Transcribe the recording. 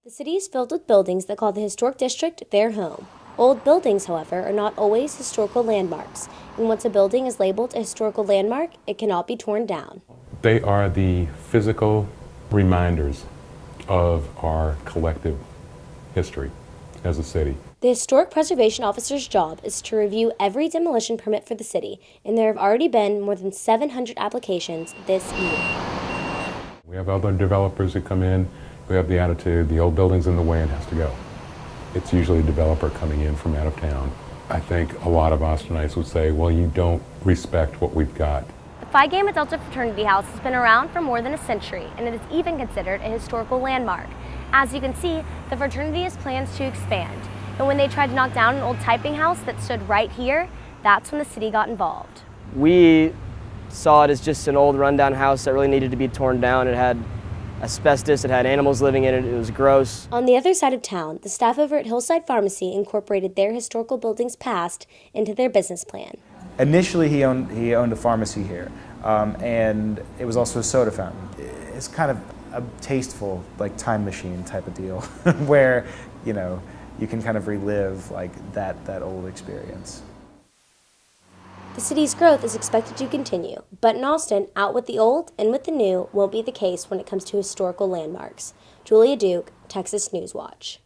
The city is filled with buildings that call the historic district their home. Old buildings, however, are not always historical landmarks, and once a building is labeled a historical landmark, it cannot be torn down. They are the physical reminders of our collective history as a city. The Historic Preservation Officer's job is to review every demolition permit for the city, and there have already been more than 700 applications this year. We have other developers who come in who have the attitude, the old building's in the way and has to go. It's usually a developer coming in from out of town. I think a lot of Austinites would say, well, you don't respect what we've got. The Phi Gamma Delta Fraternity House has been around for more than a century, and it is even considered a historical landmark. As you can see, the fraternity has plans to expand. And when they tried to knock down an old typing house that stood right here, that's when the city got involved. We saw it as just an old rundown house that really needed to be torn down. It had asbestos, it had animals living in it, it was gross. On the other side of town, the staff over at Hillside Pharmacy incorporated their historical building's past into their business plan. Initially, he owned a pharmacy here, and it was also a soda fountain. It's kind of a tasteful, like, time machine type of deal, where, you know, you can kind of relive like that old experience. The city's growth is expected to continue, but in Austin, out with the old and with the new won't be the case when it comes to historical landmarks. Julia Duke, Texas News Watch.